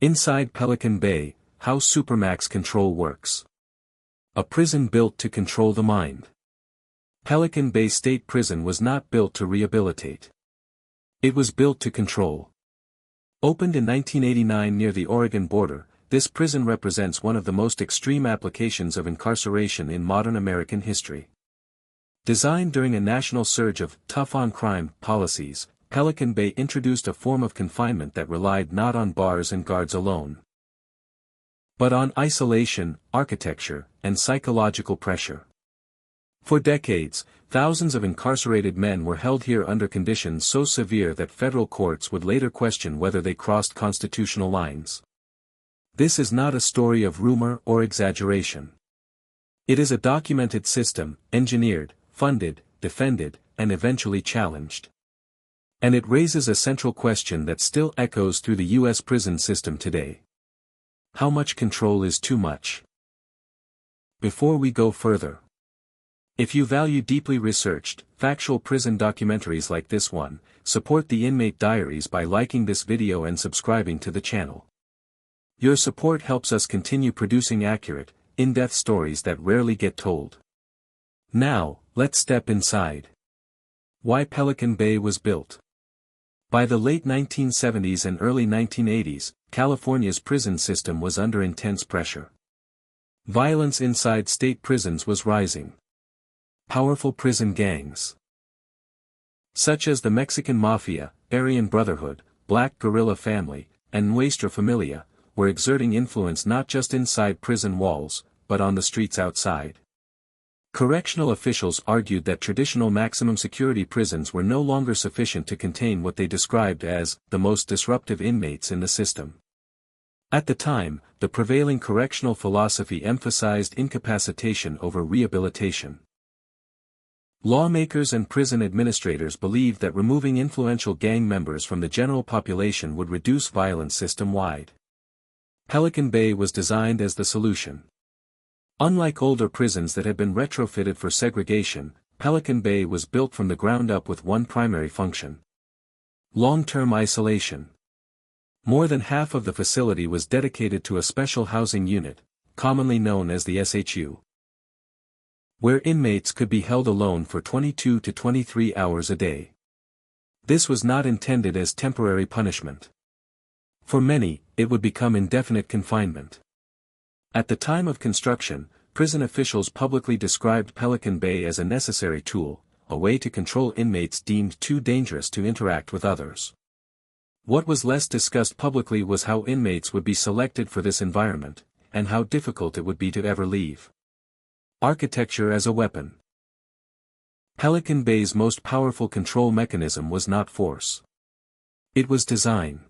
Inside Pelican Bay, how Supermax control works. A prison built to control the mind. Pelican Bay State Prison was not built to rehabilitate. It was built to control. Opened in 1989 near the Oregon border, this prison represents one of the most extreme applications of incarceration in modern American history. Designed during a national surge of tough-on-crime policies, Pelican Bay introduced a form of confinement that relied not on bars and guards alone, but on isolation, architecture, and psychological pressure. For decades, thousands of incarcerated men were held here under conditions so severe that federal courts would later question whether they crossed constitutional lines. This is not a story of rumor or exaggeration. It is a documented system, engineered, funded, defended, and eventually challenged. And it raises a central question that still echoes through the U.S. prison system today. How much control is too much? Before we go further, if you value deeply researched, factual prison documentaries like this one, support the Inmate Diaries by liking this video and subscribing to the channel. Your support helps us continue producing accurate, in-depth stories that rarely get told. Now, let's step inside. Why Pelican Bay was built. By the late 1970s and early 1980s, California's prison system was under intense pressure. Violence inside state prisons was rising. Powerful prison gangs, such as the Mexican Mafia, Aryan Brotherhood, Black Guerrilla Family, and Nuestra Familia, were exerting influence not just inside prison walls, but on the streets outside. Correctional officials argued that traditional maximum security prisons were no longer sufficient to contain what they described as the most disruptive inmates in the system. At the time, the prevailing correctional philosophy emphasized incapacitation over rehabilitation. Lawmakers and prison administrators believed that removing influential gang members from the general population would reduce violence system-wide. Pelican Bay was designed as the solution. Unlike older prisons that had been retrofitted for segregation, Pelican Bay was built from the ground up with one primary function: long-term isolation. More than half of the facility was dedicated to a special housing unit, commonly known as the SHU, where inmates could be held alone for 22 to 23 hours a day. This was not intended as temporary punishment. For many, it would become indefinite confinement. At the time of construction, prison officials publicly described Pelican Bay as a necessary tool, a way to control inmates deemed too dangerous to interact with others. What was less discussed publicly was how inmates would be selected for this environment, and how difficult it would be to ever leave. Architecture as a weapon. Pelican Bay's most powerful control mechanism was not force. It was design.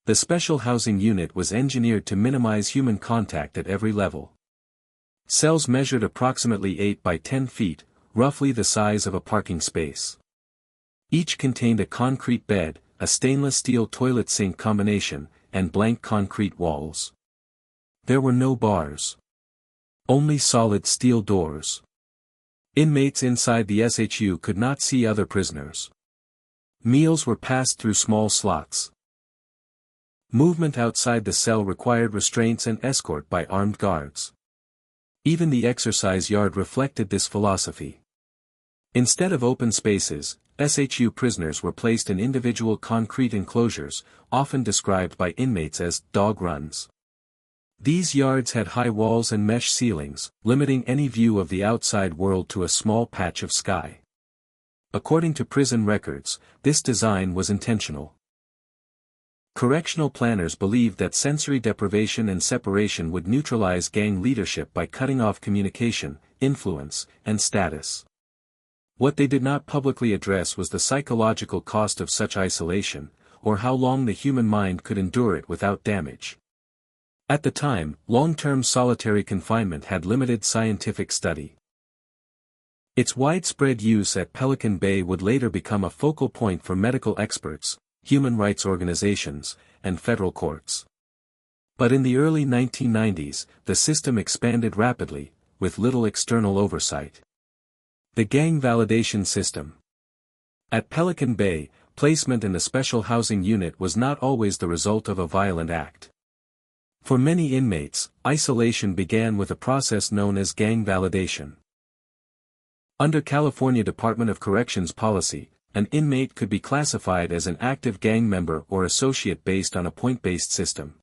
The special housing unit was engineered to minimize human contact at every level. Cells measured approximately 8 by 10 feet, roughly the size of a parking space. Each contained a concrete bed, a stainless steel toilet sink combination, and blank concrete walls. There were no bars. Only solid steel doors. Inmates inside the SHU could not see other prisoners. Meals were passed through small slots. Movement outside the cell required restraints and escort by armed guards. Even the exercise yard reflected this philosophy. Instead of open spaces, SHU prisoners were placed in individual concrete enclosures, often described by inmates as dog runs. These yards had high walls and mesh ceilings, limiting any view of the outside world to a small patch of sky. According to prison records, this design was intentional. Correctional planners believed that sensory deprivation and separation would neutralize gang leadership by cutting off communication, influence, and status. What they did not publicly address was the psychological cost of such isolation, or how long the human mind could endure it without damage. At the time, long-term solitary confinement had limited scientific study. Its widespread use at Pelican Bay would later become a focal point for medical experts, human rights organizations, and federal courts. But in the early 1990s, the system expanded rapidly, with little external oversight. The gang validation system. At Pelican Bay, placement in the special housing unit was not always the result of a violent act. For many inmates, isolation began with a process known as gang validation. Under California Department of Corrections policy, an inmate could be classified as an active gang member or associate based on a point-based system.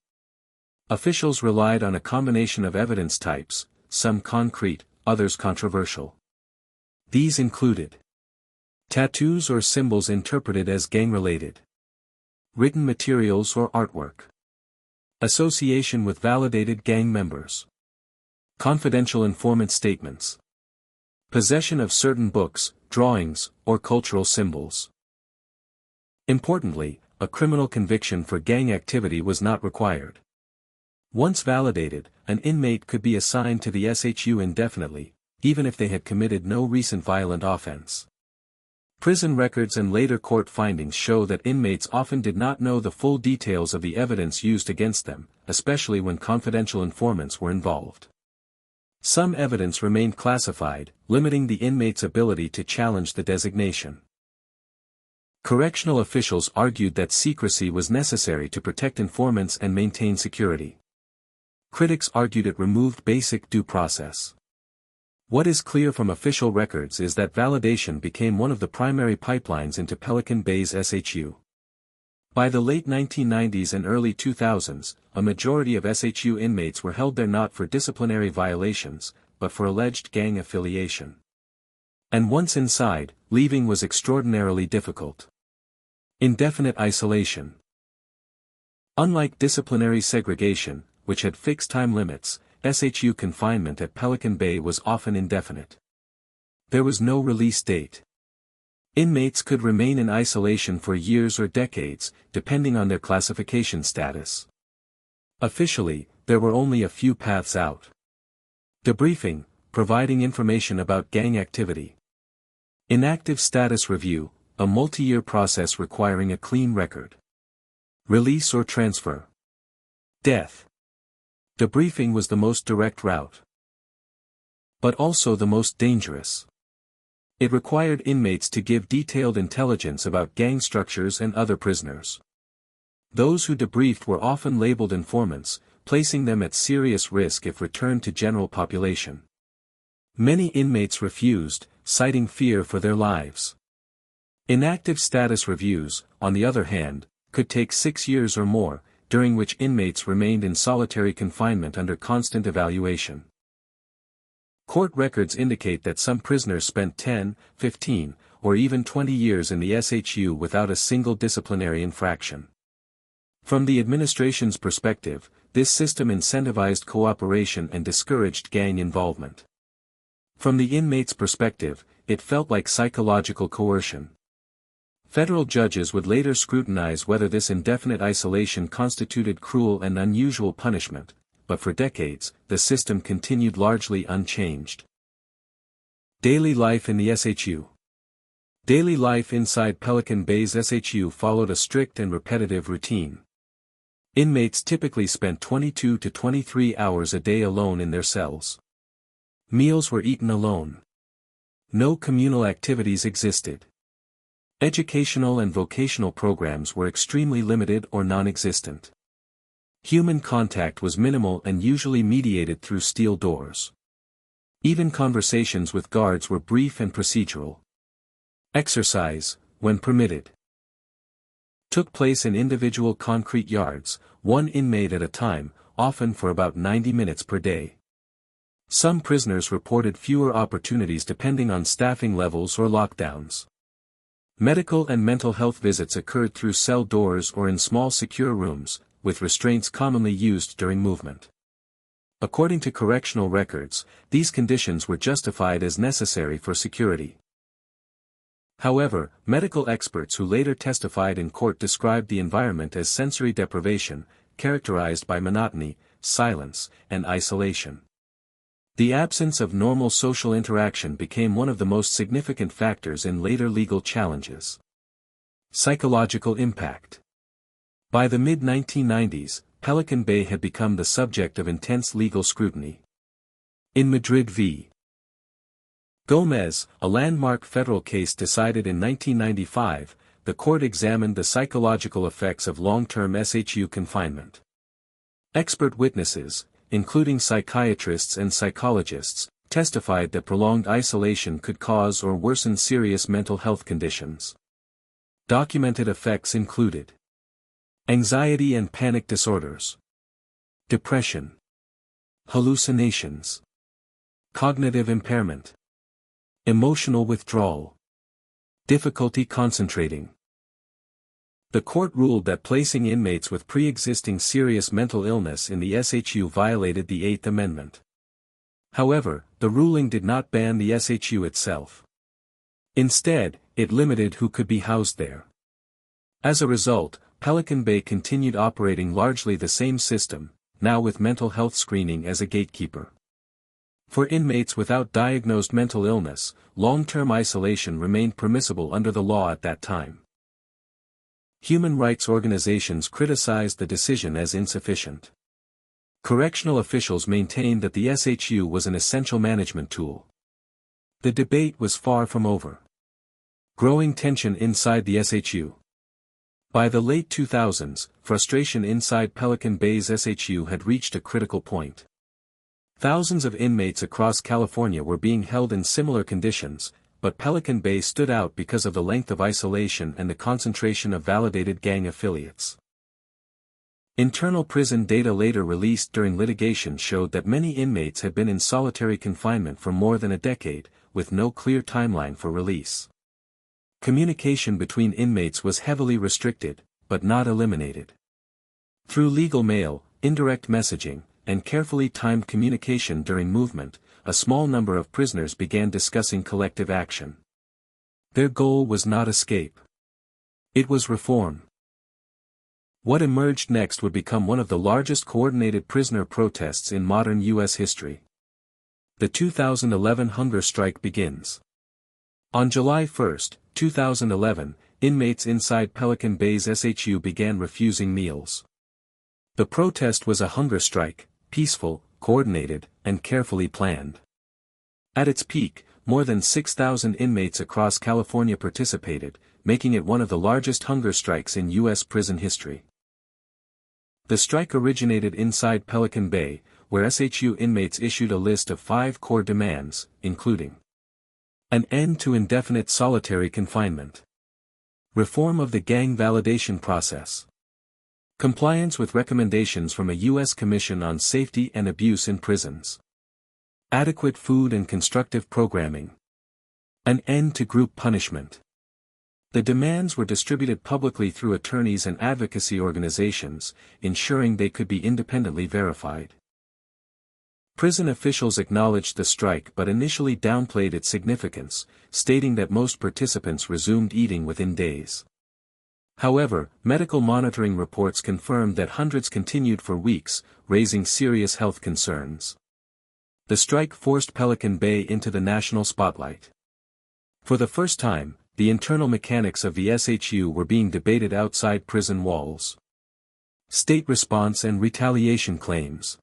Officials relied on a combination of evidence types, some concrete, others controversial. These included tattoos or symbols interpreted as gang-related, written materials or artwork, association with validated gang members, confidential informant statements, possession of certain books, drawings, or cultural symbols. Importantly, a criminal conviction for gang activity was not required. Once validated, an inmate could be assigned to the SHU indefinitely, even if they had committed no recent violent offense. Prison records and later court findings show that inmates often did not know the full details of the evidence used against them, especially when confidential informants were involved. Some evidence remained classified, limiting the inmate's ability to challenge the designation. Correctional officials argued that secrecy was necessary to protect informants and maintain security. Critics argued it removed basic due process. What is clear from official records is that validation became one of the primary pipelines into Pelican Bay's SHU. By the late 1990s and early 2000s, a majority of SHU inmates were held there not for disciplinary violations, but for alleged gang affiliation. And once inside, leaving was extraordinarily difficult. Indefinite isolation. Unlike disciplinary segregation, which had fixed time limits, SHU confinement at Pelican Bay was often indefinite. There was no release date. Inmates could remain in isolation for years or decades, depending on their classification status. Officially, there were only a few paths out. Debriefing, providing information about gang activity. Inactive status review, a multi-year process requiring a clean record. Release or transfer. Death. Debriefing was the most direct route, but also the most dangerous. It required inmates to give detailed intelligence about gang structures and other prisoners. Those who debriefed were often labeled informants, placing them at serious risk if returned to general population. Many inmates refused, citing fear for their lives. Inactive status reviews, on the other hand, could take 6 years or more, during which inmates remained in solitary confinement under constant evaluation. Court records indicate that some prisoners spent 10, 15, or even 20 years in the SHU without a single disciplinary infraction. From the administration's perspective, this system incentivized cooperation and discouraged gang involvement. From the inmates' perspective, it felt like psychological coercion. Federal judges would later scrutinize whether this indefinite isolation constituted cruel and unusual punishment, but for decades, the system continued largely unchanged. Daily life in the SHU. Daily life inside Pelican Bay's SHU followed a strict and repetitive routine. Inmates typically spent 22 to 23 hours a day alone in their cells. Meals were eaten alone. No communal activities existed. Educational and vocational programs were extremely limited or non-existent. Human contact was minimal and usually mediated through steel doors. Even conversations with guards were brief and procedural. Exercise, when permitted, took place in individual concrete yards, one inmate at a time, often for about 90 minutes per day. Some prisoners reported fewer opportunities depending on staffing levels or lockdowns. Medical and mental health visits occurred through cell doors or in small secure rooms, with restraints commonly used during movement. According to correctional records, these conditions were justified as necessary for security. However, medical experts who later testified in court described the environment as sensory deprivation, characterized by monotony, silence, and isolation. The absence of normal social interaction became one of the most significant factors in later legal challenges. Psychological impact. By the mid-1990s, Pelican Bay had become the subject of intense legal scrutiny. In Madrid v. Gomez, a landmark federal case decided in 1995, the court examined the psychological effects of long-term SHU confinement. Expert witnesses, including psychiatrists and psychologists, testified that prolonged isolation could cause or worsen serious mental health conditions. Documented effects included anxiety and panic disorders, depression, hallucinations, cognitive impairment, emotional withdrawal, difficulty concentrating. The court ruled that placing inmates with pre-existing serious mental illness in the SHU violated the Eighth Amendment. However, the ruling did not ban the SHU itself. Instead, it limited who could be housed there. As a result, Pelican Bay continued operating largely the same system, now with mental health screening as a gatekeeper. For inmates without diagnosed mental illness, long-term isolation remained permissible under the law at that time. Human rights organizations criticized the decision as insufficient. Correctional officials maintained that the SHU was an essential management tool. The debate was far from over. Growing tension inside the SHU. By the late 2000s, frustration inside Pelican Bay's SHU had reached a critical point. Thousands of inmates across California were being held in similar conditions, but Pelican Bay stood out because of the length of isolation and the concentration of validated gang affiliates. Internal prison data later released during litigation showed that many inmates had been in solitary confinement for more than a decade, with no clear timeline for release. Communication between inmates was heavily restricted, but not eliminated. Through legal mail, indirect messaging, and carefully timed communication during movement, a small number of prisoners began discussing collective action. Their goal was not escape. It was reform. What emerged next would become one of the largest coordinated prisoner protests in modern U.S. history. The 2011 hunger strike begins. On July 1, 2011, inmates inside Pelican Bay's SHU began refusing meals. The protest was a hunger strike, peaceful, coordinated, and carefully planned. At its peak, more than 6,000 inmates across California participated, making it one of the largest hunger strikes in U.S. prison history. The strike originated inside Pelican Bay, where SHU inmates issued a list of 5 core demands, including an end to indefinite solitary confinement, reform of the gang validation process, compliance with recommendations from a U.S. Commission on Safety and Abuse in Prisons, adequate food and constructive programming, an end to group punishment. The demands were distributed publicly through attorneys and advocacy organizations, ensuring they could be independently verified. Prison officials acknowledged the strike but initially downplayed its significance, stating that most participants resumed eating within days. However, medical monitoring reports confirmed that hundreds continued for weeks, raising serious health concerns. The strike forced Pelican Bay into the national spotlight. For the first time, the internal mechanics of the SHU were being debated outside prison walls. State response and retaliation claims.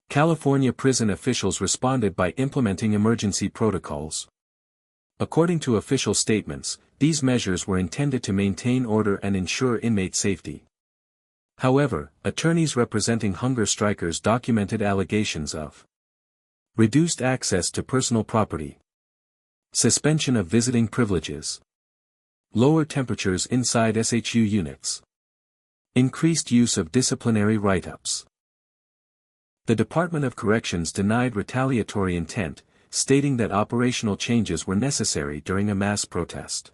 California prison officials responded by implementing emergency protocols. According to official statements, these measures were intended to maintain order and ensure inmate safety. However, attorneys representing hunger strikers documented allegations of reduced access to personal property, suspension of visiting privileges, lower temperatures inside SHU units, increased use of disciplinary write-ups. The Department of Corrections denied retaliatory intent, stating that operational changes were necessary during a mass protest.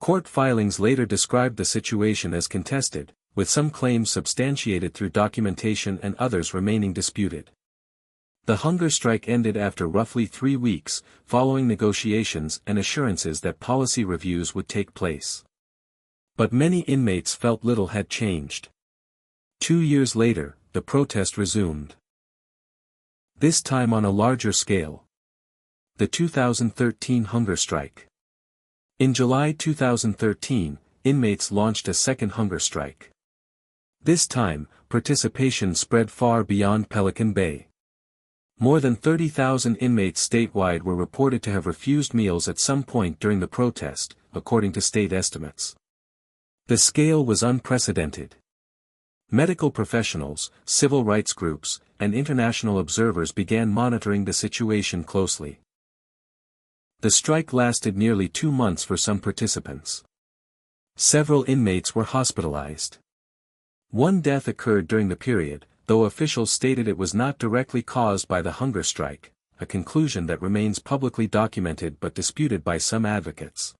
Court filings later described the situation as contested, with some claims substantiated through documentation and others remaining disputed. The hunger strike ended after roughly 3 weeks, following negotiations and assurances that policy reviews would take place. But many inmates felt little had changed. 2 years later, the protest resumed. This time on a larger scale. The 2013 hunger strike. In July 2013, inmates launched a second hunger strike. This time, participation spread far beyond Pelican Bay. More than 30,000 inmates statewide were reported to have refused meals at some point during the protest, according to state estimates. The scale was unprecedented. Medical professionals, civil rights groups, and international observers began monitoring the situation closely. The strike lasted nearly 2 months for some participants. Several inmates were hospitalized. One death occurred during the period, though officials stated it was not directly caused by the hunger strike, a conclusion that remains publicly documented but disputed by some advocates.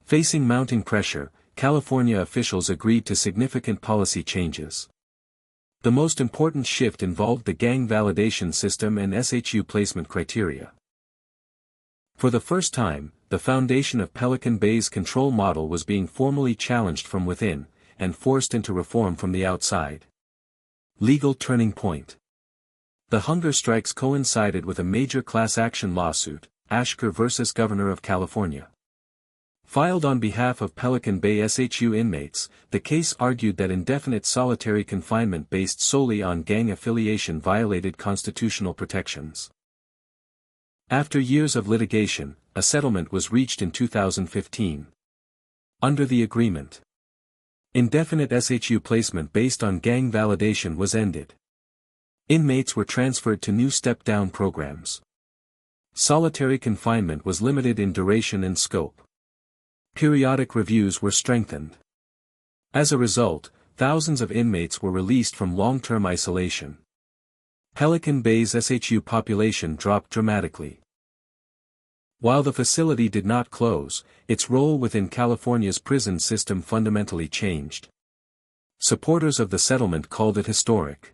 Facing mounting pressure, California officials agreed to significant policy changes. The most important shift involved the gang validation system and SHU placement criteria. For the first time, the foundation of Pelican Bay's control model was being formally challenged from within, and forced into reform from the outside. Legal turning point. The hunger strikes coincided with a major class action lawsuit, Ashker vs. Governor of California. Filed on behalf of Pelican Bay SHU inmates, the case argued that indefinite solitary confinement based solely on gang affiliation violated constitutional protections. After years of litigation, a settlement was reached in 2015. Under the agreement, indefinite SHU placement based on gang validation was ended. Inmates were transferred to new step-down programs. Solitary confinement was limited in duration and scope. Periodic reviews were strengthened. As a result, thousands of inmates were released from long-term isolation. Pelican Bay's SHU population dropped dramatically. While the facility did not close, its role within California's prison system fundamentally changed. Supporters of the settlement called it historic.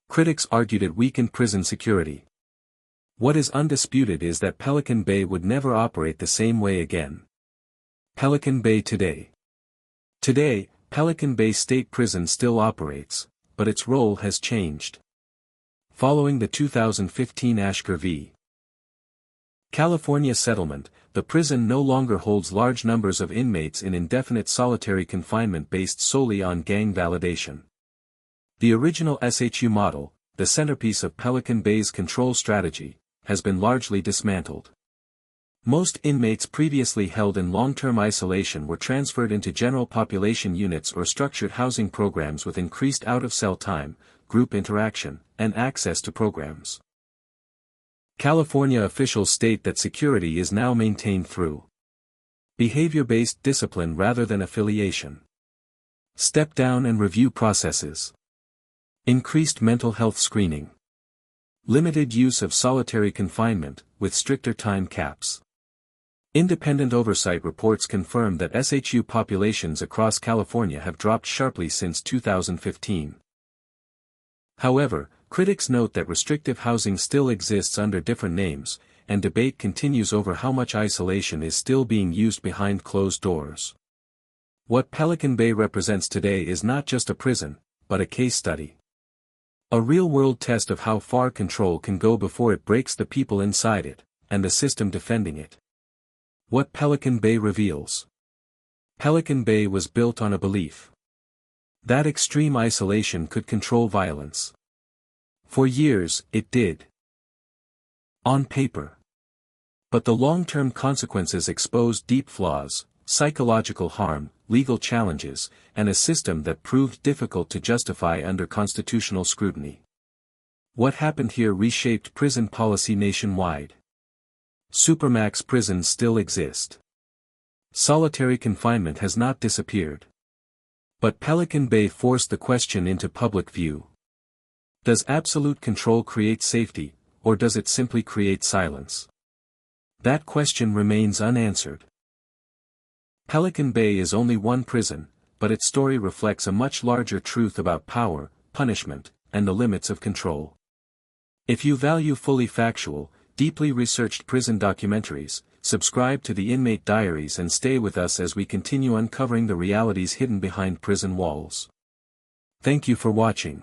Critics argued it weakened prison security. What is undisputed is that Pelican Bay would never operate the same way again. Pelican Bay today. Today, Pelican Bay State Prison still operates, but its role has changed. Following the 2015 Ashker v. California settlement, the prison no longer holds large numbers of inmates in indefinite solitary confinement based solely on gang validation. The original SHU model, the centerpiece of Pelican Bay's control strategy, has been largely dismantled. Most inmates previously held in long-term isolation were transferred into general population units or structured housing programs with increased out-of-cell time, group interaction, and access to programs. California officials state that security is now maintained through behavior-based discipline rather than affiliation, step-down and review processes, increased mental health screening, limited use of solitary confinement, with stricter time caps. Independent oversight reports confirm that SHU populations across California have dropped sharply since 2015. However, critics note that restrictive housing still exists under different names, and debate continues over how much isolation is still being used behind closed doors. What Pelican Bay represents today is not just a prison, but a case study. A real-world test of how far control can go before it breaks the people inside it, and the system defending it. What Pelican Bay reveals. Pelican Bay was built on a belief that extreme isolation could control violence. For years, it did. On paper. But the long-term consequences exposed deep flaws, psychological harm, legal challenges, and a system that proved difficult to justify under constitutional scrutiny. What happened here reshaped prison policy nationwide. Supermax prisons still exist. Solitary confinement has not disappeared. But Pelican Bay forced the question into public view. Does absolute control create safety, or does it simply create silence? That question remains unanswered. Pelican Bay is only one prison, but its story reflects a much larger truth about power, punishment, and the limits of control. If you value fully factual, deeply researched prison documentaries, subscribe to the Inmate Diaries and stay with us as we continue uncovering the realities hidden behind prison walls. Thank you for watching.